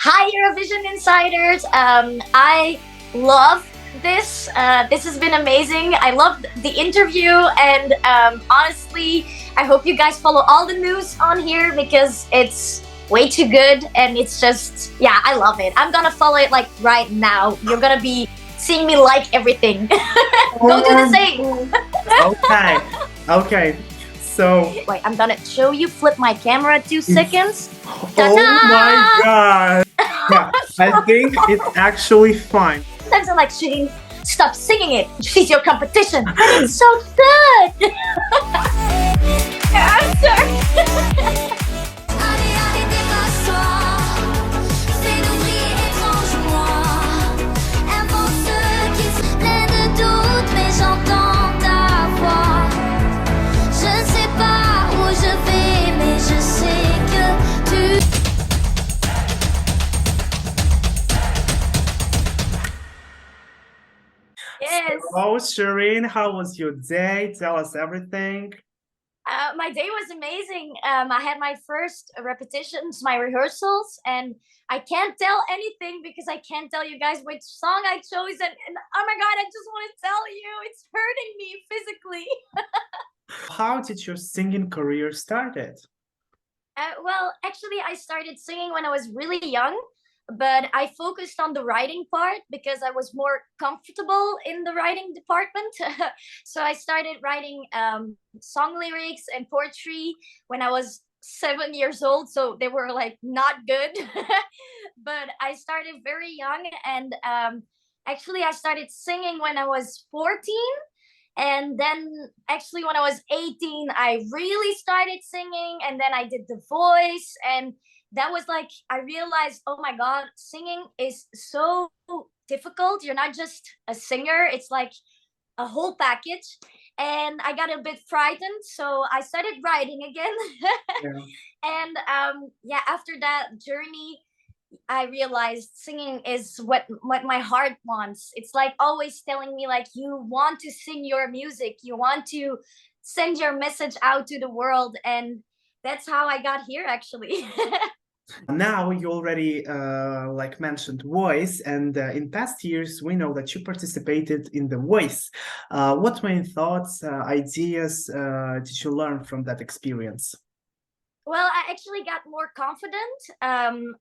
Hi, Eurovision Insiders. I love this. This has been amazing. I love the interview, and honestly, I hope you guys follow all the news on here because it's way too good, and it's just, yeah, I love it. I'm gonna follow it like right now. You're gonna be seeing me like everything. Go do the same. Okay, okay. So, Wait, I'm gonna show you. Flip my camera 2 seconds. oh my Ta-da! God. Yeah, I think it's actually fine. Sometimes I'm like, Chérine, stop singing it. She's your competition. But it's so good. I'm sorry. Allez, allez, dépasse-toi. Fais-nous briller étrangement. Invente ce qui plein de doutes, mais j'entends ta voix. Je ne sais pas où je vais, mais je sais que tu. Yes. Hello, Chérine. How was your day? Tell us everything. My day was amazing. I had my first repetitions, my rehearsals, and I can't tell anything because I can't tell you guys which song I chose. And oh my God, I just want to tell you, it's hurting me physically. How did your singing career started? Well, actually, I started singing when I was really young, but I focused on the writing part because I was more comfortable in the writing department. So I started writing song lyrics and poetry when I was 7 years old. So they were like not good, but I started very young, and actually, I started singing when I was 14, and then actually when I was 18 I really started singing, and then I did the voice, and that was like I realized, oh my God, singing is so difficult. You're not just a singer, it's like a whole package. And I got a bit frightened, so I started writing again. Yeah. And yeah, after that journey I realized singing is what my heart wants. It's like always telling me like you want to sing your music, you want to send your message out to the world, and that's how I got here actually. Now you already like mentioned voice, and in past years we know that you participated in the voice. What main thoughts, ideas did you learn from that experience? Well, I actually got more confident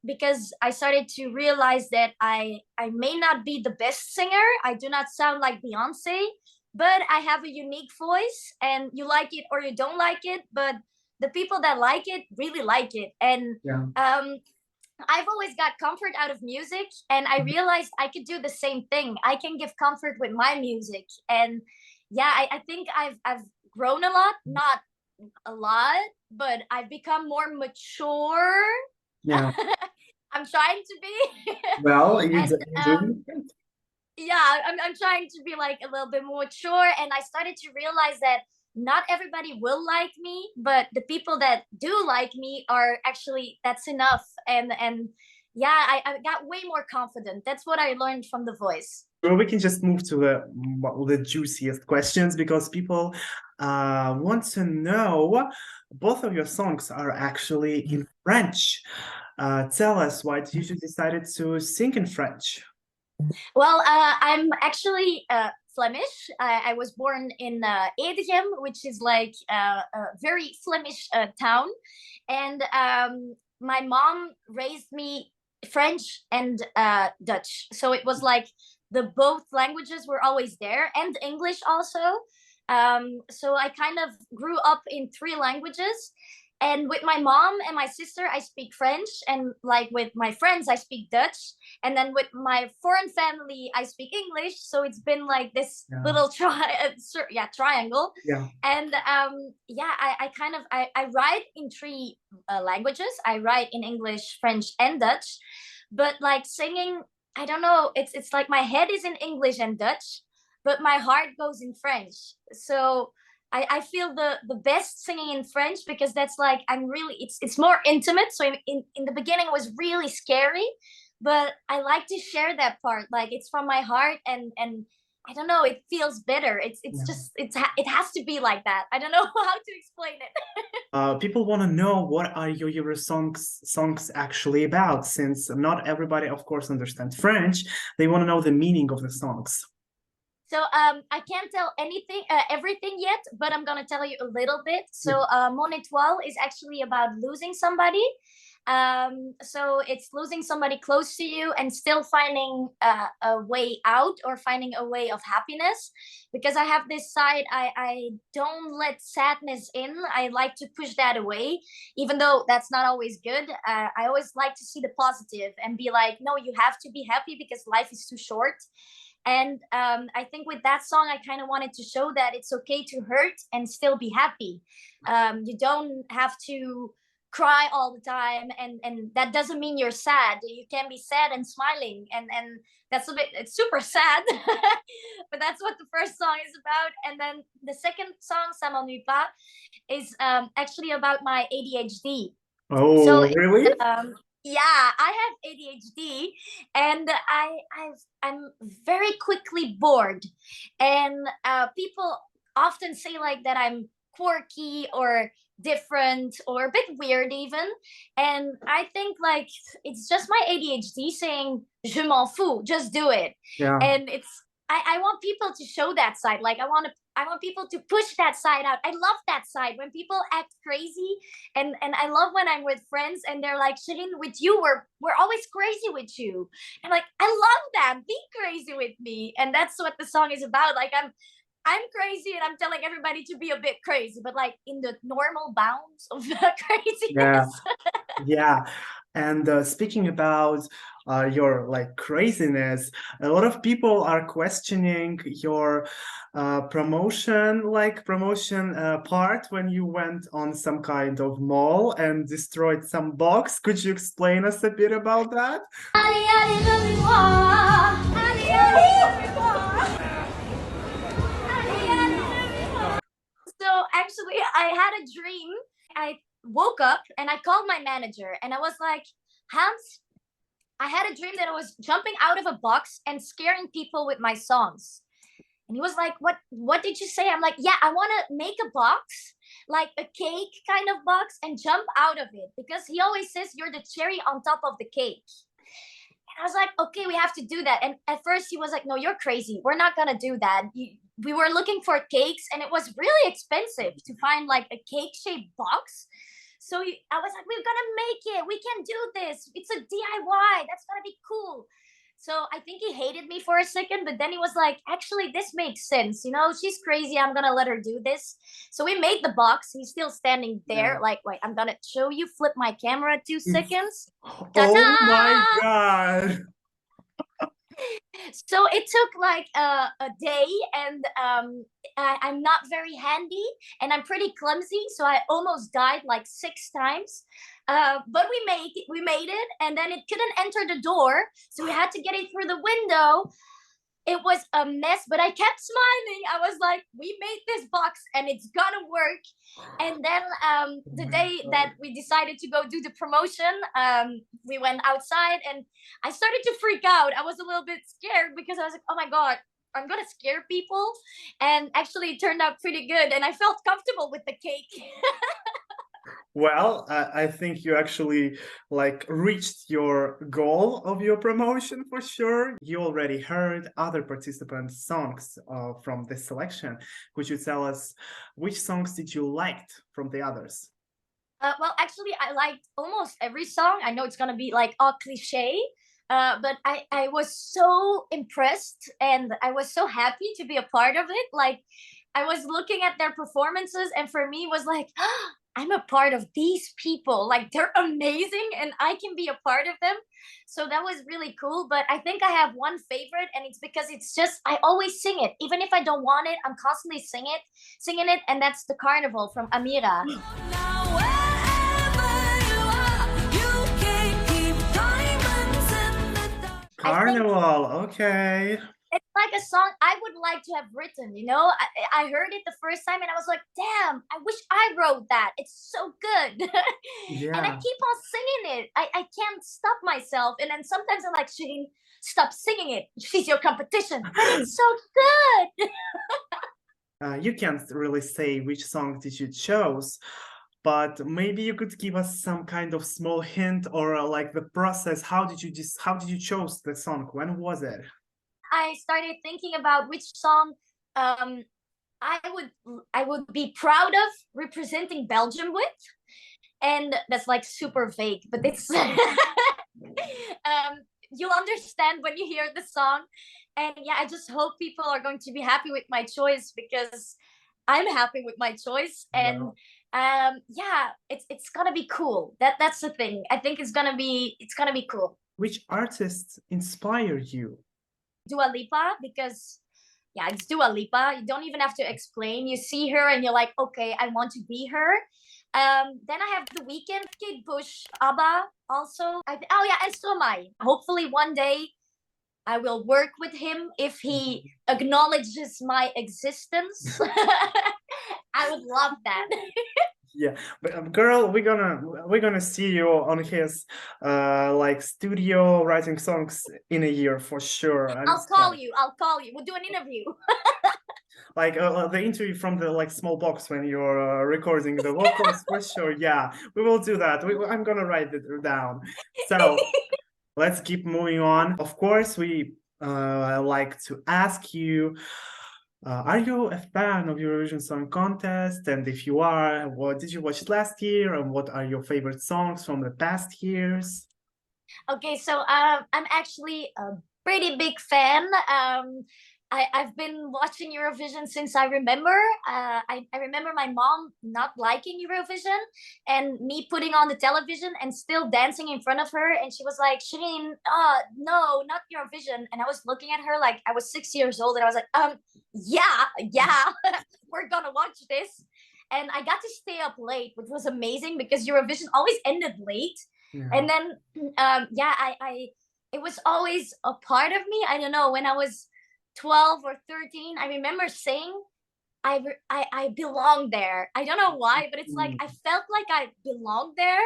because I started to realize that I may not be the best singer. I do not sound like Beyonce, but I have a unique voice, and you like it or you don't like it, but the people that like it really like it. And Yeah. I've always got comfort out of music, and I realized I could do the same thing. I can give comfort with my music, and yeah, I think I've grown a lot, not a lot, but I've become more mature. Yeah. I'm trying to be. Well, you And you're doing great. yeah, I'm trying to be like a little bit more mature, and I started to realize that not everybody will like me, but the people that do like me are actually, that's enough. And yeah, I got way more confident. That's what I learned from the voice. Well, we can just move to the juiciest questions because people want to know. Both of your songs are actually in French. Tell us why did you decided to sing in French? Well, I'm actually Flemish. I was born in Edegem, which is like a very Flemish town. And my mom raised me French and Dutch. So it was like the both languages were always there, and English also. So I kind of grew up in three languages. And with my mom and my sister, I speak French. And like with my friends, I speak Dutch. And then with my foreign family I speak English. So it's been like this Yeah. little triangle. Yeah. And yeah, I kind of I write in three languages. I write in English, French, and Dutch. But like singing, I don't know, it's like my head is in English and Dutch, but my heart goes in French. So I feel the best singing in French because that's like I'm really, it's more intimate. So in the beginning it was really scary, but I like to share that part. Like it's from my heart, and I don't know, it feels better. It's just it has to be like that. I don't know how to explain it. People want to know what are your songs actually about, since not everybody, of course, understands French. They want to know the meaning of the songs. So I can't tell everything yet, but I'm gonna tell you a little bit. So Mon Étoile is actually about losing somebody. So it's losing somebody close to you and still finding a way out, or finding a way of happiness. Because I have this side, I don't let sadness in. I like to push that away, even though that's not always good. I always like to see the positive and be like, no, you have to be happy because life is too short. And I think with that song, I kind of wanted to show that it's okay to hurt and still be happy. You don't have to cry all the time, and that doesn't mean you're sad. You can be sad and smiling, and that's it's super sad. But that's what the first song is about. And then the second song, Ça m'ennuie pas, is actually about my ADHD. Oh, so really? Yeah, I have ADHD, and I'm very quickly bored, and people often say like that I'm quirky or different or a bit weird even. And I think like it's just my ADHD saying je m'en fous, just do it. Yeah. And I want people to show that side. Like I want people to push that side out. I love that side when people act crazy, and I love when I'm with friends and they're like, Chérine, with you we're always crazy with you. And like, I love that. Be crazy with me. And that's what the song is about. Like I'm crazy and I'm telling everybody to be a bit crazy, but like in the normal bounds of craziness. Yeah. And speaking about your like craziness, a lot of people are questioning your promotion part when you went on some kind of mall and destroyed some box. Could you explain us a bit about that? So actually, I had a dream. I woke up and I called my manager and I was like, Hans, I had a dream that I was jumping out of a box and scaring people with my songs. And he was like, what did you say? I'm like, yeah, I want to make a box, like a cake kind of box, and jump out of it. Because he always says you're the cherry on top of the cake. And I was like, okay, we have to do that. And at first he was like, no, you're crazy. We're not going to do that. We were looking for cakes and it was really expensive to find like a cake-shaped box. So I was like, we're gonna make it. We can do this. It's a DIY. That's gonna be cool. So I think he hated me for a second, but then he was like, actually, this makes sense. You know, she's crazy. I'm gonna let her do this. So we made the box. He's still standing there. Yeah. Like, wait, I'm gonna show you. Flip my camera 2 seconds. Oh my God. So it took like a day, and I'm not very handy and I'm pretty clumsy, so I almost died like 6 times. But we made it, and then it couldn't enter the door, so we had to get it through the window. It was a mess, but I kept smiling. I was like, we made this box and it's gonna work. And then the day that we decided to go do the promotion, we went outside and I started to freak out. I was a little bit scared because I was like, oh my God, I'm gonna scare people. And actually it turned out pretty good and I felt comfortable with the cake. Well, I think you actually like reached your goal of your promotion for sure. You already heard other participants' songs from this selection. Could you tell us which songs did you liked from the others? Well, actually, I liked almost every song. I know it's gonna be like all cliche, but I was so impressed and I was so happy to be a part of it. Like, I was looking at their performances, and for me, it was like, oh, I'm a part of these people. Like, they're amazing, and I can be a part of them. So that was really cool. But I think I have one favorite, and it's because it's just I always sing it, even if I don't want it. I'm constantly singing it, and that's the Carnival from Amira. Carnival, okay. it's like a song I would like to have written, you know? I heard it the first time and I was like, damn, I wish I wrote that. It's so good. And I Yeah. keep on singing it. I can't stop myself. And then sometimes I'm like, Chérine, stop singing it. She's your competition. But it's so good. You can't really say which song did you chose, but maybe you could give us some kind of small hint or like the process. How did you chose the song? When was it? I started thinking about which song um, I would be proud of representing Belgium with, and that's like super vague, but it's you'll understand when you hear the song. And yeah, I just hope people are going to be happy with my choice because I'm happy with my choice. And Wow. yeah, it's gonna be cool. That's the thing. I think it's gonna be cool. Which artists inspire you? Dua Lipa, because yeah, it's Dua Lipa. You don't even have to explain. You see her and you're like, okay, I want to be her. Then I have The Weeknd, Kate Bush, ABBA also. Oh yeah, and Stromae. Hopefully one day I will work with him if he acknowledges my existence. I would love that. Yeah, but girl, we're gonna see you on his like studio writing songs in a year for sure. I'll call you. We'll do an interview. Like the interview from the like small box when you're recording the vocals for sure. Yeah, we will do that. I'm gonna write it down. So let's keep moving on. Of course, we like to ask you, are you a fan of Eurovision Song Contest? And if you are, what did you watch it last year? And what are your favorite songs from the past years? Okay, so I'm actually a pretty big fan. I've been watching Eurovision since I remember. I remember my mom not liking Eurovision and me putting on the television and still dancing in front of her. And she was like, Chérine, no, not Eurovision. And I was looking at her like I was 6 years old and I was like, yeah, we're gonna watch this. And I got to stay up late, which was amazing because Eurovision always ended late. Yeah. And then, yeah, it was always a part of me. I don't know, when I was 12 or 13, I remember saying I belong there. I don't know why, but it's like I felt like I belonged there.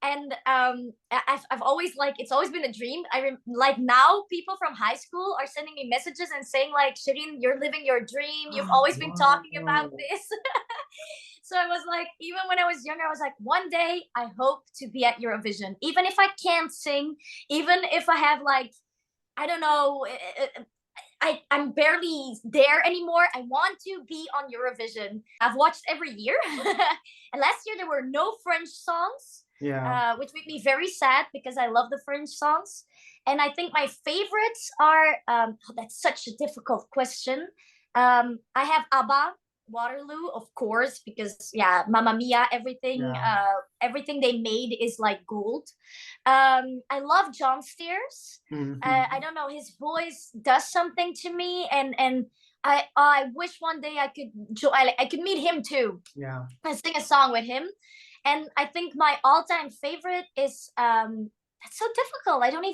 And I've always like, it's always been a dream. Like now people from high school are sending me messages and saying like, Chérine, you're living your dream. You've always been talking about this. So I was like, even when I was younger, I was like, one day I hope to be at Eurovision, even if I can't sing, even if I have like, I don't know, I'm barely there anymore. I want to be on Eurovision. I've watched every year. And last year there were no French songs, Yeah. which made me very sad because I love the French songs. And I think my favorites are, that's such a difficult question. I have ABBA, Waterloo, of course, because yeah, Mamma Mia, everything, Yeah. everything they made is like gold. I love John Steers. Mhm. I don't know, his voice does something to me, and I wish one day I could I could meet him too Yeah. and sing a song with him. And I think my all-time favorite is that's so difficult. I don't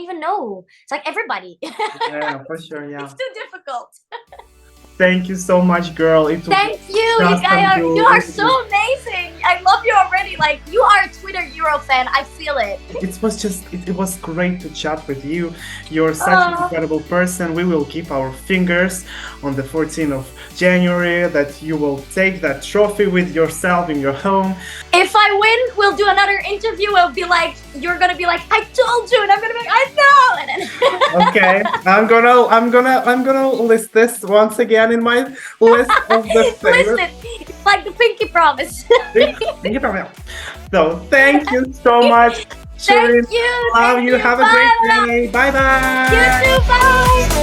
even know. It's like everybody. Yeah, for sure. Yeah. It's too difficult. Thank you so much, girl. It was Thank you. You just guys are, you are so unbelievable. amazing. I love you already. Like, you are a Twitter Euro fan. I feel it. It was great to chat with you. You're such an incredible person. We will keep our fingers on the 14th of January that you will take that trophy with yourself in your home. If I win, we'll do another interview. It'll be like, you're gonna be like, I told you, and I'm gonna be like, I know. And then Okay, I'm gonna list this once again in my list of the favorites. listen, it's like the Pinky Promise. Thank you, Pamela. So thank you so much, Chérine. Thank you. Love Thank you. Have a Bye. great day. Bye bye. You too. Bye.